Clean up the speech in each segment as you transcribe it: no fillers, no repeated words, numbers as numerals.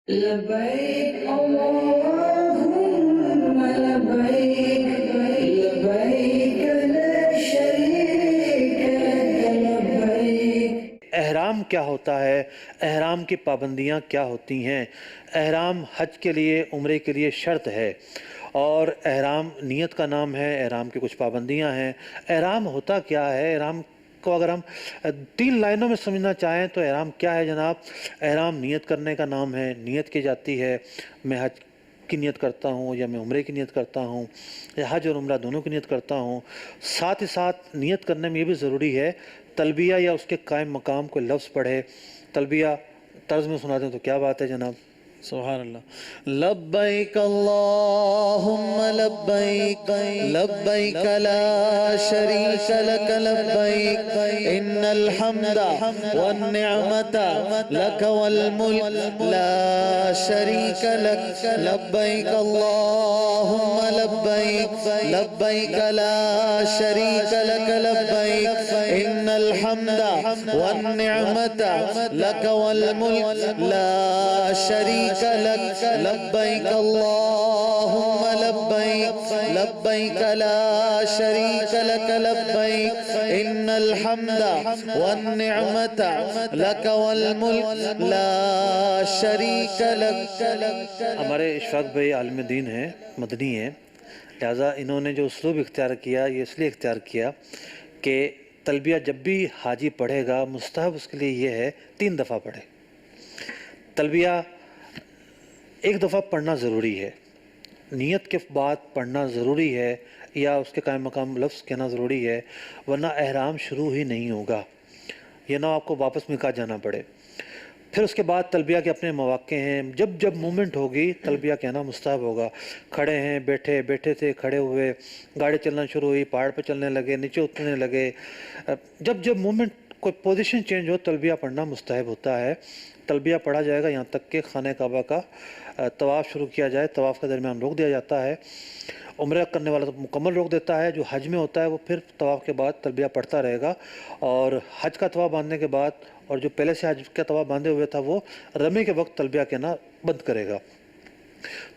لبيك اللهم لبيك لبيك لا شريك لك لبيك۔ احرام کیا ہوتا ہے؟ احرام کی پابندیاں کیا ہوتی ہیں؟ احرام حج کے لیے، عمرے کے لیے شرط ہے، اور احرام نیت کا نام ہے۔ احرام کی کچھ پابندیاں ہیں۔ احرام ہوتا کیا ہے؟ احرام کو اگر ہم 3 لائنوں میں سمجھنا چاہیں تو احرام کیا ہے جناب؟ احرام نیت کرنے کا نام ہے۔ نیت کی جاتی ہے، میں حج کی نیت کرتا ہوں، یا میں عمرے کی نیت کرتا ہوں، یا حج اور عمرہ دونوں کی نیت کرتا ہوں۔ ساتھ ہی ساتھ نیت کرنے میں یہ بھی ضروری ہے تلبیہ یا اس کے قائم مقام کو لفظ پڑھے۔ تلبیہ طرز میں سنا دیں تو کیا بات ہے جناب؟ سبحان اللہ۔ لبیک اللہم لبیک لبیک لا شریک لک لبیک ان الحمد والنعمت لک والملک لا شریک لک لبیک اللہم لبیک لبیک لا شریک لک لبیک ان الحمد والنعمت لک والملک لا شریک لك لبيك اللهم لبيك لبيك لا شريك لك لبيك إن الحمد والنعمة لك والملك لا شريك لك۔ ہمارے اشفاق بھائی عالم دین ہیں، مدنی ہیں، لہٰذا انہوں نے جو اسلوب اختیار کیا یہ اس لیے اختیار کیا کہ تلبیہ جب بھی حاجی پڑھے گا مستحب اس کے لیے یہ ہے 3 دفعہ پڑھے۔ تلبیہ 1 دفعہ پڑھنا ضروری ہے، نیت کے بعد پڑھنا ضروری ہے، یا اس کے قائم مقام لفظ کہنا ضروری ہے، ورنہ احرام شروع ہی نہیں ہوگا، یہ نہ آپ کو واپس مکہ جانا پڑے۔ پھر اس کے بعد تلبیہ کے اپنے مواقع ہیں، جب جب مومنٹ ہوگی تلبیہ کہنا مستحب ہوگا۔ کھڑے ہیں، بیٹھے، بیٹھے تھے، کھڑے ہوئے، گاڑی چلنا شروع ہوئی، پہاڑ پہ چلنے لگے، نیچے اترنے لگے، جب جب مومنٹ کوئی پوزیشن چینج ہو تلبیہ پڑھنا مستحب ہوتا ہے۔ تلبیہ پڑھا جائے گا یہاں تک کہ خانہ کعبہ کا طواف شروع کیا جائے، طواف کے درمیان روک دیا جاتا ہے۔ عمرہ کرنے والا تو مکمل روک دیتا ہے، جو حج میں ہوتا ہے وہ پھر طواف کے بعد تلبیہ پڑھتا رہے گا، اور حج کا طواف باندھنے کے بعد، اور جو پہلے سے حج کا طواف باندھے ہوئے تھا وہ رمی کے وقت تلبیہ کہنا بند کرے گا۔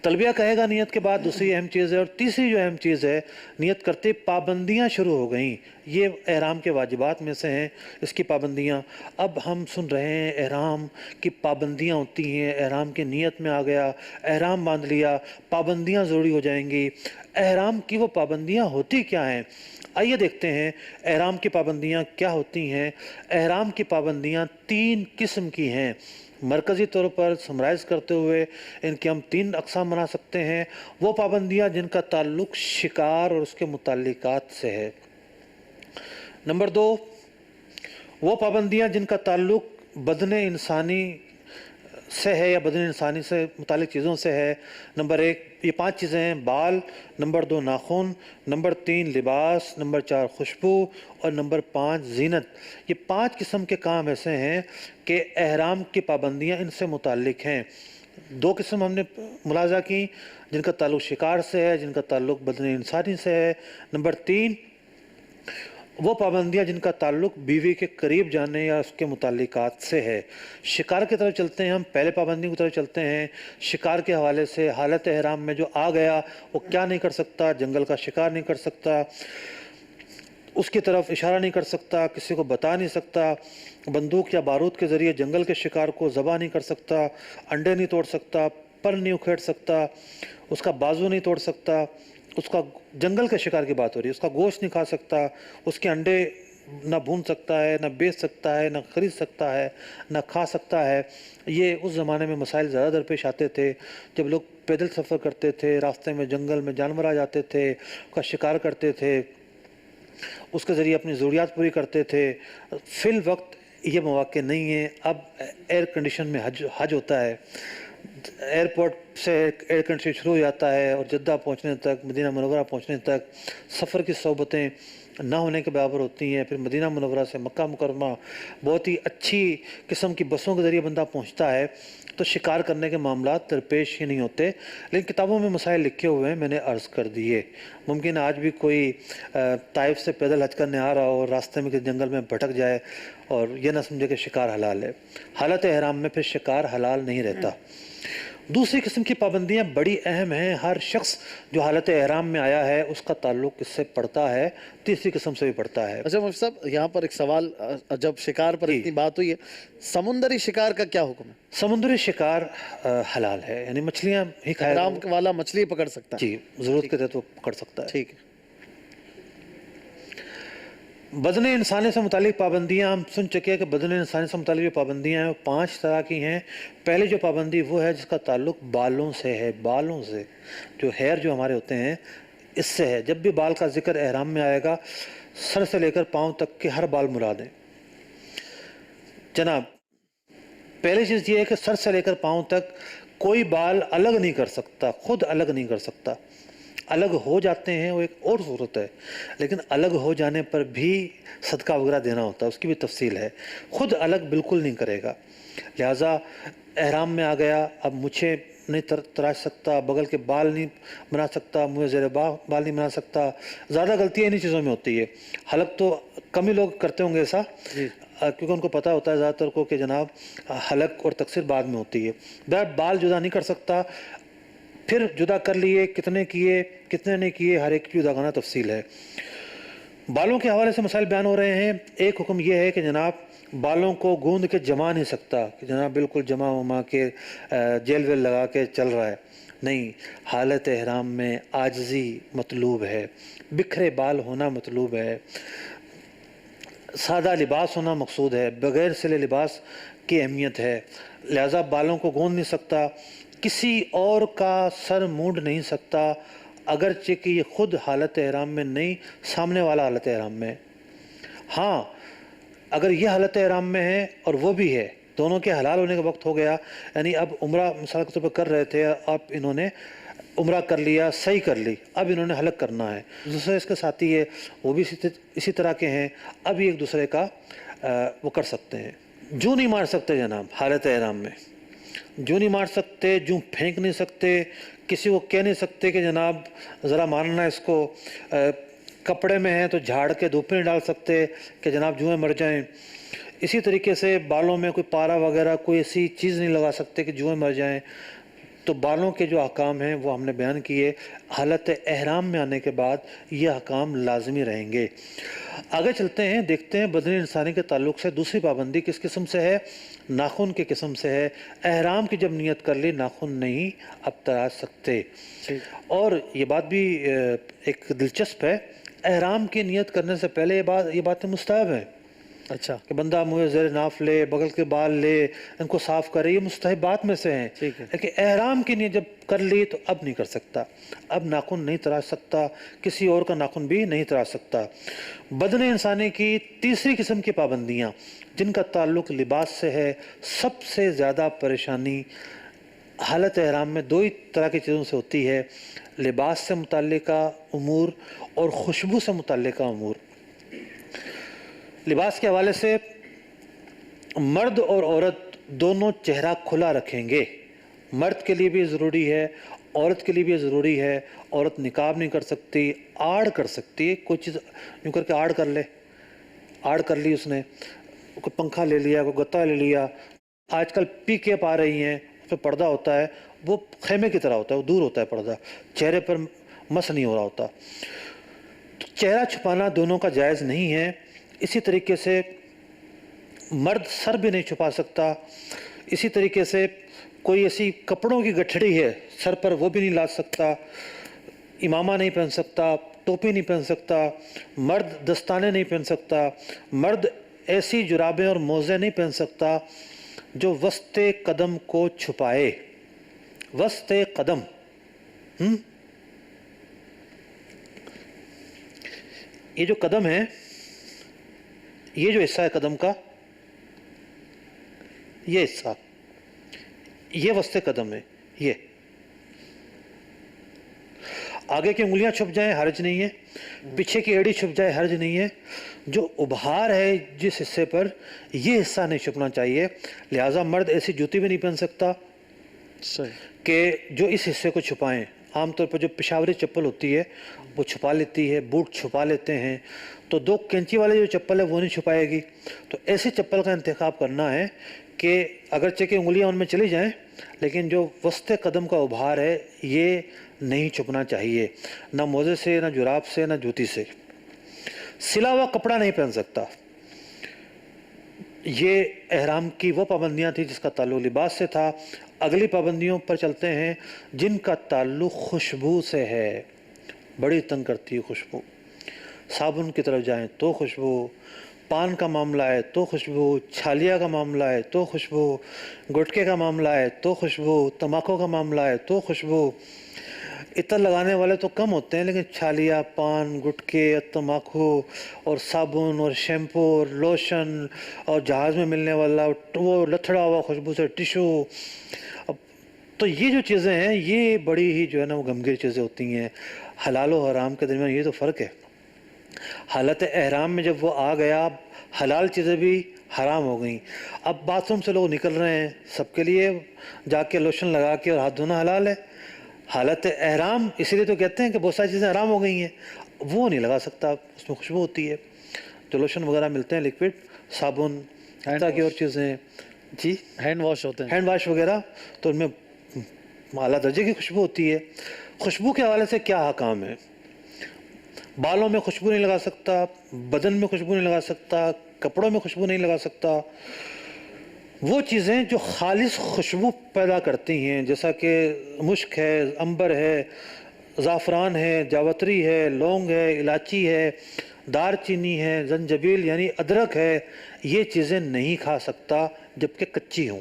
تلبیہ کہے گا نیت کے بعد، دوسری اہم چیز ہے، اور تیسری جو اہم چیز ہے، نیت کرتے پابندیاں شروع ہو گئیں۔ یہ احرام کے واجبات میں سے ہیں، اس کی پابندیاں۔ اب ہم سن رہے ہیں احرام کی پابندیاں ہوتی ہیں، احرام کی نیت میں آ گیا، احرام باندھ لیا، پابندیاں ضروری ہو جائیں گی۔ احرام کی وہ پابندیاں ہوتی کیا ہیں؟ آئیے دیکھتے ہیں احرام کی پابندیاں کیا ہوتی ہیں۔ احرام کی پابندیاں 3 قسم کی ہیں۔ مرکزی طور پر سمرائز کرتے ہوئے ان کی ہم 3 اقسام بنا سکتے ہیں۔ وہ پابندیاں جن کا تعلق شکار اور اس کے متعلقات سے ہے۔ نمبر 2، وہ پابندیاں جن کا تعلق بدن انسانی سے ہے یا بدن انسانی سے متعلق چیزوں سے ہے۔ نمبر 1 یہ 5 چیزیں ہیں: بال، نمبر 2 ناخن، نمبر 3 لباس، نمبر 4 خوشبو، اور نمبر 5 زینت۔ یہ 5 قسم کے کام ایسے ہیں کہ احرام کی پابندیاں ان سے متعلق ہیں۔ 2 قسم ہم نے ملاحظہ کی، جن کا تعلق شکار سے ہے، جن کا تعلق بدن انسانی سے ہے۔ نمبر 3 وہ پابندیاں جن کا تعلق بیوی کے قریب جانے یا اس کے متعلقات سے ہے۔ شکار کی طرف چلتے ہیں، ہم پہلے پابندیوں کی طرف چلتے ہیں۔ شکار کے حوالے سے حالت احرام میں جو آ گیا وہ کیا نہیں کر سکتا؟ جنگل کا شکار نہیں کر سکتا، اس کی طرف اشارہ نہیں کر سکتا، کسی کو بتا نہیں سکتا، بندوق یا بارود کے ذریعے جنگل کے شکار کو ذبح نہیں کر سکتا، انڈے نہیں توڑ سکتا، پر نہیں اکھیڑ سکتا، اس کا بازو نہیں توڑ سکتا، اس کا جنگل کے شکار کی بات ہو رہی ہے، اس کا گوشت نہیں کھا سکتا، اس کے انڈے نہ بھون سکتا ہے، نہ بیچ سکتا ہے، نہ خرید سکتا ہے، نہ کھا سکتا ہے۔ یہ اس زمانے میں مسائل زیادہ درپیش آتے تھے جب لوگ پیدل سفر کرتے تھے، راستے میں جنگل میں جانور آ جاتے تھے، اس کا شکار کرتے تھے، اس کے ذریعے اپنی ضروریات پوری کرتے تھے۔ فی الوقت یہ مواقع نہیں ہیں۔ اب ایئر کنڈیشن میں حج ہوتا ہے، ایئرپورٹ سے ایئر کنڈیشن شروع ہو جاتا ہے، اور جدہ پہنچنے تک، مدینہ منورہ پہنچنے تک سفر کی صحبتیں نہ ہونے کے برابر ہوتی ہیں۔ پھر مدینہ منورہ سے مکہ مکرمہ بہت ہی اچھی قسم کی بسوں کے ذریعے بندہ پہنچتا ہے، تو شکار کرنے کے معاملات درپیش ہی نہیں ہوتے۔ لیکن کتابوں میں مسائل لکھے ہوئے ہیں، میں نے عرض کر دیے۔ ممکن آج بھی کوئی طائف سے پیدل حج کرنے آ رہا ہو اور راستے میں کسی جنگل میں بھٹک جائے اور یہ نہ سمجھے کہ شکار حلال ہے۔ حالت احرام میں پھر شکار حلال نہیں رہتا۔ دوسری قسم کی پابندیاں بڑی اہم ہیں، ہر شخص جو حالت احرام میں آیا ہے اس کا تعلق اس سے پڑتا ہے، تیسری قسم سے بھی پڑتا ہے۔ اچھا مفتی صاحب، یہاں پر ایک سوال، جب شکار پر اتنی بات ہوئی ہے، سمندری شکار کا کیا حکم ہے؟ سمندری شکار حلال ہے، یعنی مچھلیاں ہی کھائے احرام والا مچھلی پکڑ سکتا ہے؟ جی، ضرورت کے تحت وہ پکڑ سکتا ہے۔ ٹھیک ہے۔ بدن انسانی سے متعلق پابندیاں ہم سن چکے ہیں کہ بدن انسانی سے متعلق جو پابندیاں ہیں وہ 5 طرح کی ہیں۔ پہلی جو پابندی وہ ہے جس کا تعلق بالوں سے ہے، بالوں سے، جو ہیئر جو ہمارے ہوتے ہیں اس سے ہے۔ جب بھی بال کا ذکر احرام میں آئے گا سر سے لے کر پاؤں تک کے ہر بال مراد ہیں۔ جناب، پہلی چیز یہ ہے کہ سر سے لے کر پاؤں تک کوئی بال الگ نہیں کر سکتا، خود الگ نہیں کر سکتا۔ الگ ہو جاتے ہیں وہ ایک اور صورت ہے، لیکن الگ ہو جانے پر بھی صدقہ وغیرہ دینا ہوتا ہے، اس کی بھی تفصیل ہے۔ خود الگ بالکل نہیں کرے گا۔ لہٰذا احرام میں آ گیا، اب مجھے نہیں تراش سکتا، بغل کے بال نہیں بنا سکتا، منہ زیر بال نہیں بنا سکتا۔ زیادہ غلطیاں انہی چیزوں میں ہوتی ہے۔ حلق تو کم ہی لوگ کرتے ہوں گے ایسا، کیونکہ ان کو پتہ ہوتا ہے زیادہ تر کو کہ جناب حلق اور تقصیر بعد میں ہوتی ہے۔ بال جدا نہیں کر سکتا، پھر جدا کر لیے، کتنے کیے کتنے نہیں کیے، ہر ایک کی جدا کرنا تفصیل ہے۔ بالوں کے حوالے سے مسائل بیان ہو رہے ہیں۔ ایک حکم یہ ہے کہ جناب بالوں کو گوند کے جما نہیں سکتا، کہ جناب بالکل جمع وما کے جیل ویل لگا کے چل رہا ہے، نہیں۔ حالت احرام میں عاجزی مطلوب ہے، بکھرے بال ہونا مطلوب ہے، سادہ لباس ہونا مقصود ہے، بغیر سلے لباس کی اہمیت ہے۔ لہٰذا بالوں کو گوند نہیں سکتا، کسی اور کا سر مونڈ نہیں سکتا، اگرچہ کہ یہ خود حالت احرام میں نہیں، سامنے والا حالت احرام میں۔ ہاں، اگر یہ حالت احرام میں ہے اور وہ بھی ہے، دونوں کے حلال ہونے کا وقت ہو گیا، یعنی اب عمرہ مثال کے طور پر کر رہے تھے، اب انہوں نے عمرہ کر لیا، صحیح کر لی، اب انہوں نے حلق کرنا ہے، دوسرے اس کے ساتھی ہے وہ بھی اسی طرح کے ہیں، اب ایک دوسرے کا وہ کر سکتے ہیں۔ جو نہیں مار سکتے جناب حالت احرام میں، جو نہیں مار سکتے، جو پھینک نہیں سکتے، کسی کو کہہ نہیں سکتے کہ جناب ذرا مارنا اس کو، کپڑے میں ہیں تو جھاڑ کے دھوپ نہیں ڈال سکتے کہ جناب جوئیں مر جائیں۔ اسی طریقے سے بالوں میں کوئی پارا وغیرہ کوئی ایسی چیز نہیں لگا سکتے کہ جوئیں مر جائیں۔ تو بالوں کے جو احکام ہیں وہ ہم نے بیان کیے۔ حالت احرام میں آنے کے بعد یہ احکام لازمی رہیں گے۔ آگے چلتے ہیں، دیکھتے ہیں بدن انسانی کے تعلق سے دوسری پابندی کس قسم سے ہے؟ ناخن کی قسم سے ہے۔ احرام کی جب نیت کر لی ناخن نہیں اب تراش سکتے۔ اور یہ بات بھی ایک دلچسپ ہے، احرام کی نیت کرنے سے پہلے یہ باتیں مستحب ہیں۔ اچھا، کہ بندہ منہ زیر ناف لے، بغل کے بال لے، ان کو صاف کرے، یہ مستحبات میں سے ہیں۔ لیکن احرام کی نیت جب کر لی تو اب نہیں کر سکتا، اب ناخن نہیں تراش سکتا، کسی اور کا ناخن بھی نہیں تراش سکتا۔ بدن انسانی کی تیسری قسم کی پابندیاں جن کا تعلق لباس سے ہے، سب سے زیادہ پریشانی حالت احرام میں 2 ہی طرح کی چیزوں سے ہوتی ہے، لباس سے متعلقہ امور اور خوشبو سے متعلقہ امور۔ لباس کے حوالے سے مرد اور عورت دونوں چہرہ کھلا رکھیں گے، مرد کے لیے بھی ضروری ہے، عورت کے لیے بھی ضروری ہے۔ عورت نقاب نہیں کر سکتی، آڑ کر سکتی ہے، کوئی چیز یوں کر کے آڑ کر لے، آڑ کر لی اس نے، کوئی پنکھا لے لیا، کوئی گتا لے لیا۔ آج کل پی کیپ آ رہی ہیں، اس پہ پردہ ہوتا ہے، وہ خیمے کی طرح ہوتا ہے، وہ دور ہوتا ہے پردہ، چہرے پر مس نہیں ہو رہا ہوتا۔ تو چہرہ چھپانا دونوں کا جائز نہیں ہے۔ اسی طریقے سے مرد سر بھی نہیں چھپا سکتا، اسی طریقے سے کوئی ایسی کپڑوں کی گٹھڑی ہے سر پر وہ بھی نہیں لا سکتا، امامہ نہیں پہن سکتا، ٹوپی نہیں پہن سکتا، مرد دستانے نہیں پہن سکتا، مرد ایسی جرابیں اور موزے نہیں پہن سکتا جو وسط قدم کو چھپائے۔ وسط قدم، یہ جو قدم ہے، یہ جو حصہ ہے قدم کا، یہ حصہ، یہ وسط قدم ہے، یہ آگے کی انگلیاں چھپ جائیں حرج نہیں ہے، پیچھے کی ایڑی چھپ جائے حرج نہیں ہے، جو ابھار ہے جس حصے پر یہ حصہ نہیں چھپنا چاہیے۔ لہٰذا مرد ایسی جوتی بھی نہیں پہن سکتا کہ جو اس حصے کو چھپائیں۔ عام طور پر جو پشاوری چپل ہوتی ہے وہ چھپا لیتی ہے، بوٹ چھپا لیتے ہیں، تو 2 کینچی والے جو چپل ہے وہ نہیں چھپائے گی۔ تو ایسی چپل کا انتخاب کرنا ہے کہ اگرچہ کہ انگلیاں ان میں چلی جائیں لیکن جو وسط قدم کا ابھار ہے یہ نہیں چھپنا چاہیے، نہ موزے سے، نہ جراب سے، نہ جوتی سے۔ سلا ہوا کپڑا نہیں پہن سکتا۔ یہ احرام کی وہ پابندیاں تھیں جس کا تعلق لباس سے تھا۔ اگلی پابندیوں پر چلتے ہیں جن کا تعلق خوشبو سے ہے۔ بڑی تنگ کرتی ہے خوشبو۔ صابن کی طرف جائیں تو خوشبو، پان کا معاملہ ہے تو خوشبو، چھالیا کا معاملہ ہے تو خوشبو، گٹکے کا معاملہ ہے تو خوشبو، تمباکو کا معاملہ ہے تو خوشبو۔ عطر لگانے والے تو کم ہوتے ہیں لیکن چھالیا، پان، گٹکے، تمباکو اور صابن اور شیمپو اور لوشن اور جہاز میں ملنے والا وہ لتھڑا ہوا خوشبو سے ٹشو، تو یہ جو چیزیں ہیں یہ بڑی ہی جو ہے نا وہ گمگیر چیزیں ہوتی ہیں۔ حلال و حرام کے درمیان یہ تو فرق ہے۔ حالت احرام میں جب وہ آ گیا حلال چیزیں بھی حرام ہو گئیں۔ اب باتھ روم سے لوگ نکل رہے ہیں، سب کے لیے جا کے لوشن لگا کے اور ہاتھ دھونا حلال ہے۔ حالت احرام اسی لیے تو کہتے ہیں کہ بہت ساری چیزیں حرام ہو گئی ہیں، وہ نہیں لگا سکتا، اس میں خوشبو ہوتی ہے۔ جو لوشن وغیرہ ملتے ہیں لیکوڈ، صابن، طرح کی اور چیزیں، جی ہینڈ واش ہوتے ہیں، ہینڈ واش وغیرہ، تو ان میں اعلیٰ درجے کی خوشبو ہوتی ہے۔ خوشبو کے حوالے سے کیا حکام ہے؟ بالوں میں خوشبو نہیں لگا سکتا، بدن میں خوشبو نہیں لگا سکتا، کپڑوں میں خوشبو نہیں لگا سکتا۔ وہ چیزیں جو خالص خوشبو پیدا کرتی ہیں جیسا کہ مشک ہے، عنبر ہے، زعفران ہے، جاوتری ہے، لونگ ہے، الائچی ہے، دار چینی ہے، زنجبیل یعنی ادرک ہے، یہ چیزیں نہیں کھا سکتا جبکہ کچی ہوں۔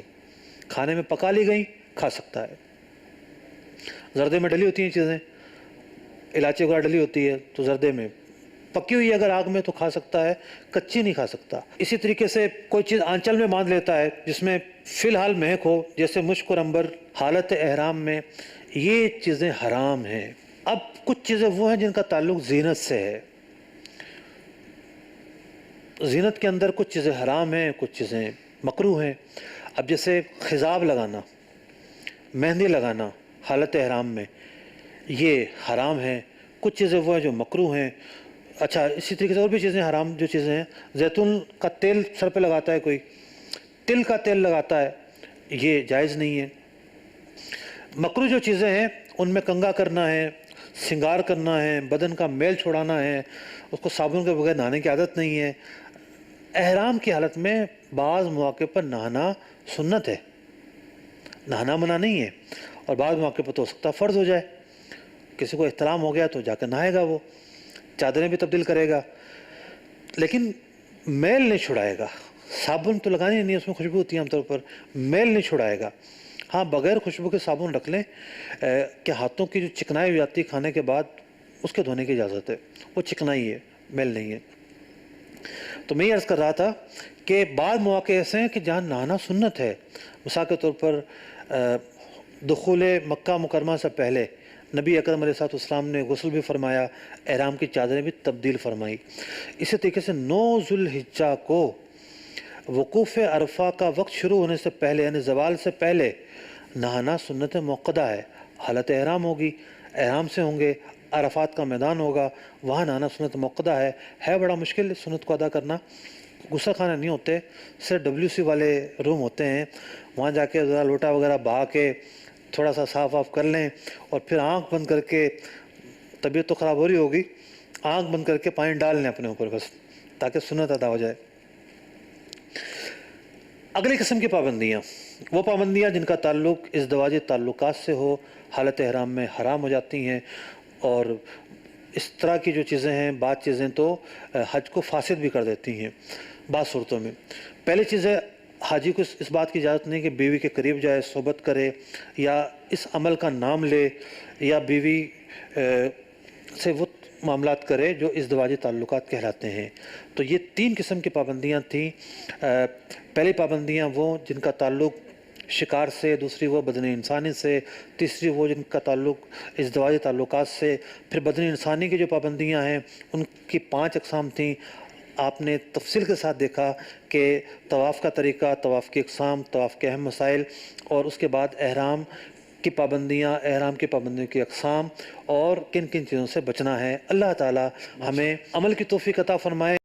کھانے میں پکا لی گئیں کھا سکتا ہے۔ زردے میں ڈلی ہوتی ہیں چیزیں، الائچی وغیرہ ڈلی ہوتی ہے تو زردے میں پکی ہوئی اگر آگ میں تو کھا سکتا ہے، کچی نہیں کھا سکتا۔ اسی طریقے سے کوئی چیز آنچل میں باندھ لیتا ہے جس میں فی الحال مہک ہو، جیسے مشک اور عنبر، حالت احرام میں یہ چیزیں حرام ہیں۔ اب کچھ چیزیں وہ ہیں جن کا تعلق زینت سے ہے۔ زینت کے اندر کچھ چیزیں حرام ہیں، کچھ چیزیں مکروہ ہیں۔ اب جیسے خضاب لگانا، مہندی لگانا حالت احرام میں یہ حرام ہے۔ کچھ چیزیں وہ ہیں جو مکروہ ہیں۔ اچھا، اسی طریقے سے اور بھی چیزیں حرام جو چیزیں ہیں، زیتون کا تیل سر پہ لگاتا ہے کوئی، تل کا تیل لگاتا ہے، یہ جائز نہیں ہے۔ مکروہ جو چیزیں ہیں ان میں کنگھا کرنا ہے، سنگار کرنا ہے، بدن کا میل چھڑانا ہے، اس کو صابن کے بغیر نہانے کی عادت نہیں ہے۔ احرام کی حالت میں بعض مواقع پر نہانا سنت ہے، نہانا منع نہیں ہے، اور بعض موقع پر تو ہو سکتا ہے فرض ہو جائے۔ کسی کو احترام ہو گیا تو جا کے نہائے گا، وہ چادریں بھی تبدیل کرے گا، لیکن میل نہیں چھڑائے گا۔ صابن تو لگانی نہیں، اس میں خوشبو ہوتی ہے عام طور پر، میل نہیں چھڑائے گا۔ ہاں، بغیر خوشبو کے صابن رکھ لیں کہ ہاتھوں کی جو چکنائی ہو جاتی ہے کھانے کے بعد اس کے دھونے کی اجازت ہے، وہ چکنائی ہے، میل نہیں ہے۔ تو میں یہ عرض کر رہا تھا کہ بعض مواقع ایسے ہیں کہ جہاں نہانا سنت ہے۔ مثال کے طور پر دخول مکہ مکرمہ سے پہلے نبی اکرم علیہ السلام نے غسل بھی فرمایا، احرام کی چادریں بھی تبدیل فرمائی۔ اسی طریقے سے 9 ذوالحجہ کو وقوف عرفہ کا وقت شروع ہونے سے پہلے یعنی زوال سے پہلے نہانا سنت موقدہ ہے۔ حالت احرام ہوگی، احرام سے ہوں گے، عرفات کا میدان ہوگا، وہاں نہانا سنت موقدہ ہے بڑا مشکل سنت کو ادا کرنا۔ غسل خانے نہیں ہوتے، صرف WC والے روم ہوتے ہیں، وہاں جا کے ذرا لوٹا وغیرہ بہا کے تھوڑا سا صاف واف کر لیں اور پھر آنکھ بند کر کے، طبیعت تو خراب ہو رہی ہوگی، آنکھ بند کر کے پانی ڈال لیں اپنے اوپر بس، تاکہ سنت ادا ہو جائے۔ اگلی قسم کی پابندیاں، وہ پابندیاں جن کا تعلق ازدواجی تعلقات سے ہو، حالت احرام میں حرام ہو جاتی ہیں، اور اس طرح کی جو چیزیں ہیں، بعض چیزیں تو حج کو فاسد بھی کر دیتی ہیں بعض صورتوں میں۔ پہلی چیز ہے، حاجی کو اس بات کی اجازت نہیں کہ بیوی کے قریب جائے، صحبت کرے یا اس عمل کا نام لے یا بیوی سے وہ معاملات کرے جو ازدواجی تعلقات کہلاتے ہیں۔ تو یہ 3 قسم کی پابندیاں تھیں۔ پہلی پابندیاں وہ جن کا تعلق شکار سے، دوسری وہ بدن انسانی سے، تیسری وہ جن کا تعلق ازدواجی تعلقات سے۔ پھر بدن انسانی کی جو پابندیاں ہیں ان کی 5 اقسام تھیں۔ آپ نے تفصیل کے ساتھ دیکھا کہ طواف کا طریقہ، طواف کی اقسام، طواف کے اہم مسائل، اور اس کے بعد احرام کی پابندیاں، احرام کی پابندیوں کی اقسام، اور کن کن چیزوں سے بچنا ہے۔ اللہ تعالی ہمیں عمل کی توفیق عطا فرمائے۔